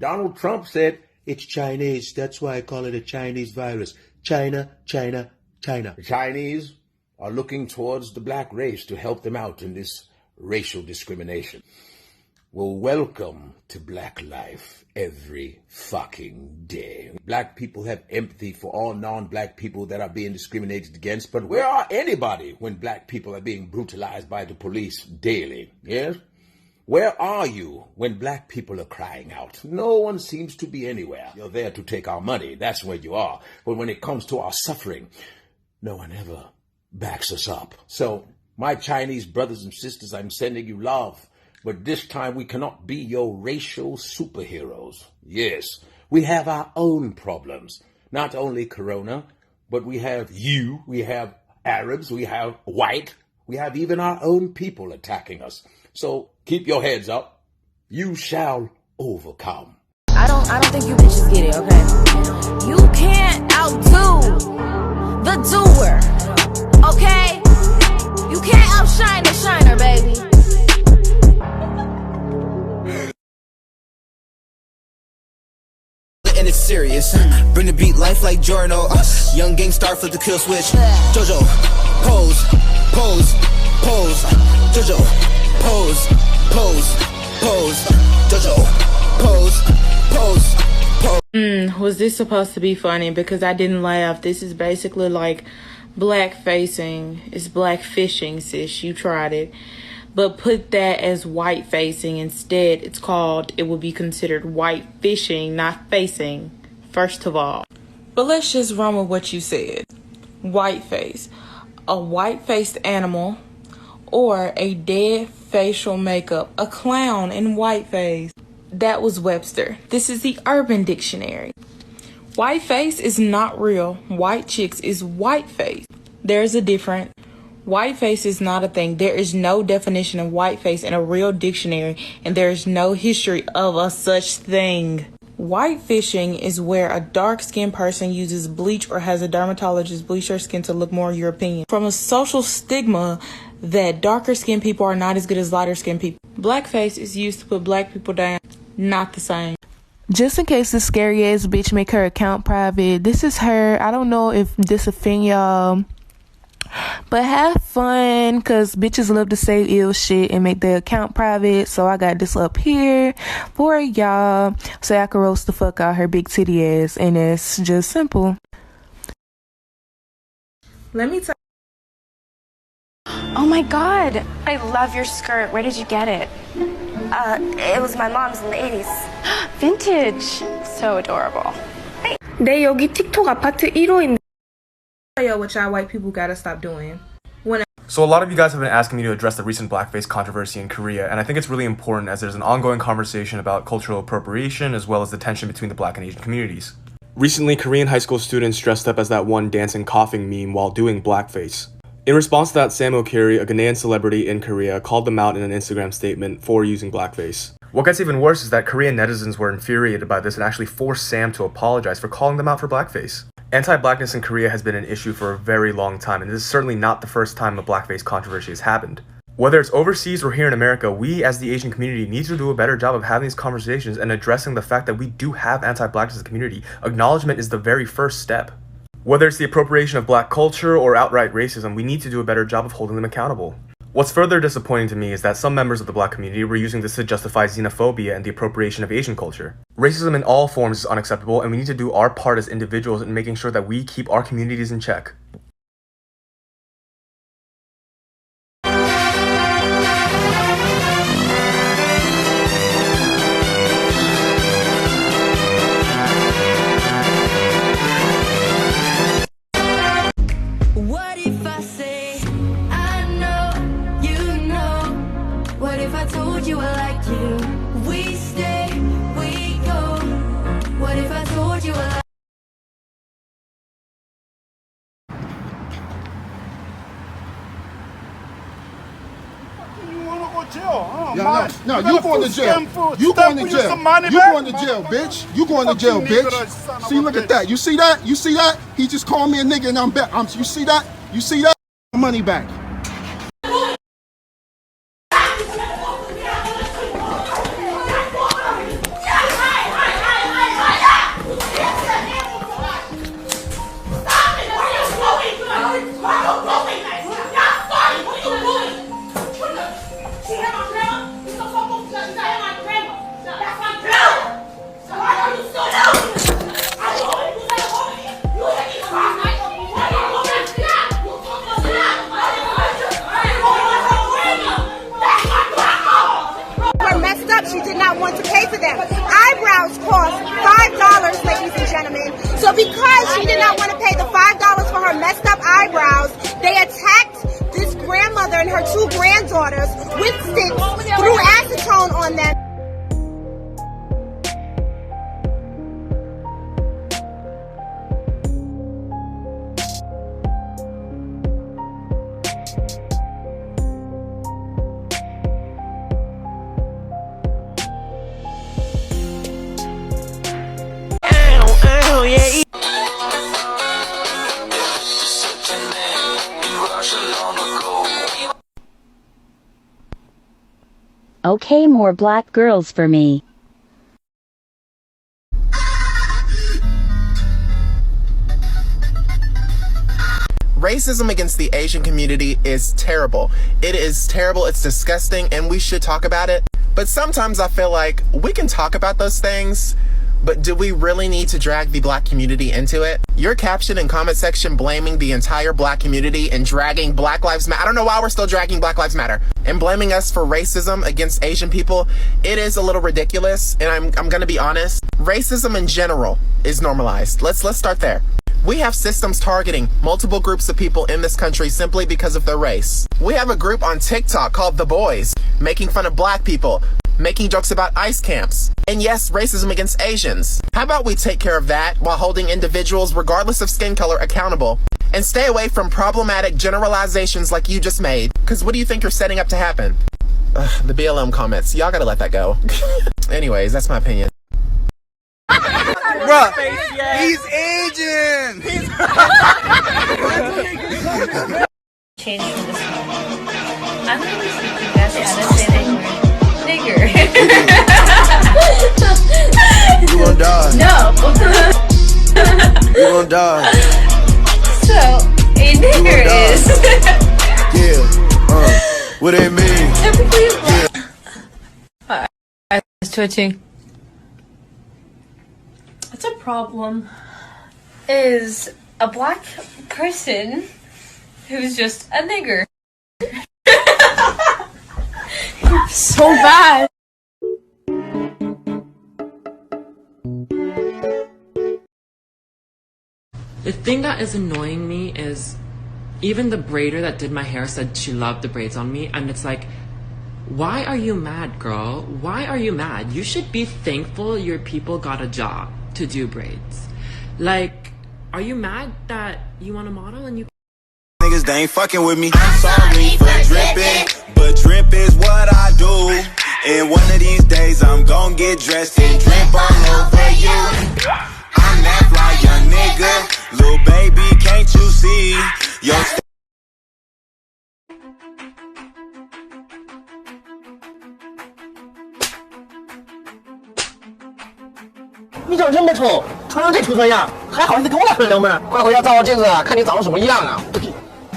Donald Trump said, it's Chinese. That's why I call it a Chinese virus. China, China, China. The Chinese are looking towards the black race to help them out in this racial discrimination. Well, welcome to black life every fucking day. Black people have empathy for all non-black people that are being discriminated against, but where are anybody when black people are being brutalized by the police daily? Yes? Where are you when black people are crying out? No one seems to be anywhere. You're there to take our money. That's where you are. But when it comes to our suffering, no one ever backs us up. So, my Chinese brothers and sisters, I'm sending you love. But this time we cannot be your racial superheroes. Yes, we have our own problems. Not only Corona, but we have you, we have Arabs, we have white, we have even our own people attacking us. So keep your heads up. You shall overcome. I don't think you bitches get it, okay? You can't outdo the doer, okay? You can't outshine the shiner, baby. And it's serious. Bring the beat life like Jorno. Young gang star flip the kill switch. Jojo, pose, pose, pose. Jojo, pose, pose, pose. Jojo, pose, pose, pose. Was this supposed to be funny? Because I didn't laugh. This is basically like black facing. It's black fishing, sis. You tried it. But put that as white facing instead. It would be considered white fishing, not facing, first of all. But let's just run with what you said. White face. A white faced animal or a dead facial makeup. A clown in white face. That was Webster. This is the Urban Dictionary. White face is not real. White chicks is white face. There's a difference. White face is not a thing. There is no definition of white face in a real dictionary, and there is no history of a such thing. White fishing is where a dark-skinned person uses bleach or has a dermatologist bleach their skin to look more European. From a social stigma that darker-skinned people are not as good as lighter-skinned people. Blackface is used to put black people down. Not the same. Just in case this scary ass bitch make her account private, this is her. I don't know if this offend y'all, but have fun, because bitches love to say ill shit and make their account private. So I got this up here for y'all so I can roast the fuck out her big titty ass. And it's just simple. Let me tell Oh my god, I love your skirt. Where did you get it? It was my mom's in the 80s. Vintage. So adorable. 내 여기 틱톡 아파트 1호인데. what y'all white people gotta stop doing. So a lot of you guys have been asking me to address the recent blackface controversy in Korea, and I think it's really important as there's an ongoing conversation about cultural appropriation as well as the tension between the black and Asian communities. Recently, Korean high school students dressed up as that one dancing coughing meme while doing blackface. In response to that, Sam Okiri, a Ghanaian celebrity in Korea, called them out in an Instagram statement for using blackface. What gets even worse is that Korean netizens were infuriated by this and actually forced Sam to apologize for calling them out for blackface. Anti-blackness in Korea has been an issue for a very long time, and this is certainly not the first time a blackface controversy has happened. Whether it's overseas or here in America, we as the Asian community need to do a better job of having these conversations and addressing the fact that we do have anti-blackness in the community. Acknowledgement is the very first step. Whether it's the appropriation of black culture or outright racism, we need to do a better job of holding them accountable. What's further disappointing to me is that some members of the black community were using this to justify xenophobia and the appropriation of Asian culture. Racism in all forms is unacceptable, and we need to do our part as individuals in making sure that we keep our communities in check. No, you going to jail. You going to jail. You going to jail, bitch. You going to jail, bitch. See, look at that. You see that? You see that? He just called me a nigga and I'm back. You see that? You see that? Money back. cost $5, ladies and gentlemen. So because she did not want to pay the $5 for her messed up eyebrows, they attacked this grandmother and her 2 granddaughters with sticks, threw acetone on them. Okay, more black girls for me. Racism against the Asian community is terrible. It is terrible, it's disgusting, and we should talk about it. But sometimes I feel like we can talk about those things, but do we really need to drag the black community into it? Your caption and comment section blaming the entire black community and dragging Black Lives Matter. I don't know why we're still dragging Black Lives Matter and blaming us for racism against Asian people. It is a little ridiculous, and I'm gonna be honest. Racism in general is normalized. Let's start there. We have systems targeting multiple groups of people in this country simply because of their race. We have a group on TikTok called The Boys, making fun of black people, making jokes about ICE camps, and yes, racism against Asians. How about we take care of that while holding individuals, regardless of skin color, accountable, and stay away from problematic generalizations like you just made? Because what do you think you're setting up to happen? The BLM comments, y'all gotta let that go. Anyways, that's my opinion. Bruh, he's Asian! Change from this moment. I'm gonna be speaking as how to say the word nigger. You gon' die. No. You gon' die. So, a nigger is. Yeah, what it mean? Yeah. I was twitching. What's a problem is a black person who's just a nigger. So bad. The thing that is annoying me is even the braider that did my hair said she loved the braids on me, and it's like, why are you mad, girl? Why are you mad? You should be thankful your people got a job to do braids. Like, are you mad that you want to model and you Niggas, they ain't fucking with me. I'm sorry for dripping, but drip is what I do. And one of these days I'm gon' get dressed and drip all over you. I'm that fly young nigga, little baby, can't you see? Yo,你长这么丑，穿成这畜生样，还好意思跟我俩撩妹？快回家照照镜子，看你长得什么样啊！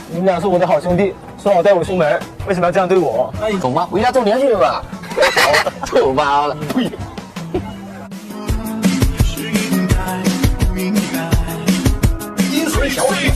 你们俩是我的好兄弟，说好带我出门，为什么要这样对我？走吧，回家周年去吧。臭妈了！呸！阴水小鬼。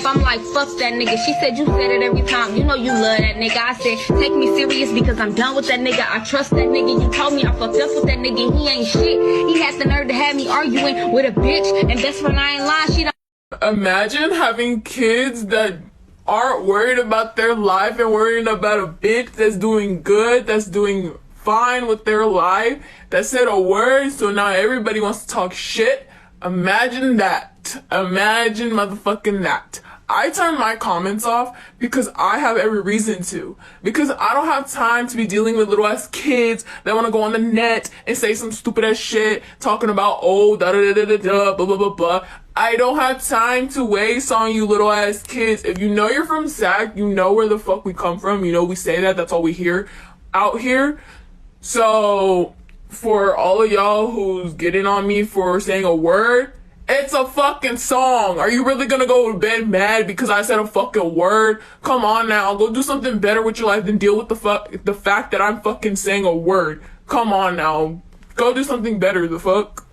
I'm like, fuck that nigga. She said you said it every time. You know you love that nigga. I said, take me serious because I'm done with that nigga. I trust that nigga. You told me I fucked up with that nigga. He ain't shit. He has the nerve to have me arguing with a bitch. And best friend, I ain't lying. She don't. Imagine having kids that aren't worried about their life and worrying about a bitch that's doing good, that's doing fine with their life, that said a word, so now everybody wants to talk shit. Imagine that. Imagine motherfucking that. I turn my comments off because I have every reason to. Because I don't have time to be dealing with little ass kids that want to go on the net and say some stupid ass shit talking about, oh, da da da da da, blah blah blah blah. I don't have time to waste on you little ass kids. If you know you're from SAC, you know where the fuck we come from. You know we say that. That's all we hear out here. So for all of y'all who's getting on me for saying a word, it's a fucking song. Are you really gonna go to bed mad because I said a fucking word? Come on now, go do something better with your life than deal with the fact that I'm fucking saying a word. Come on now, go do something better, the fuck.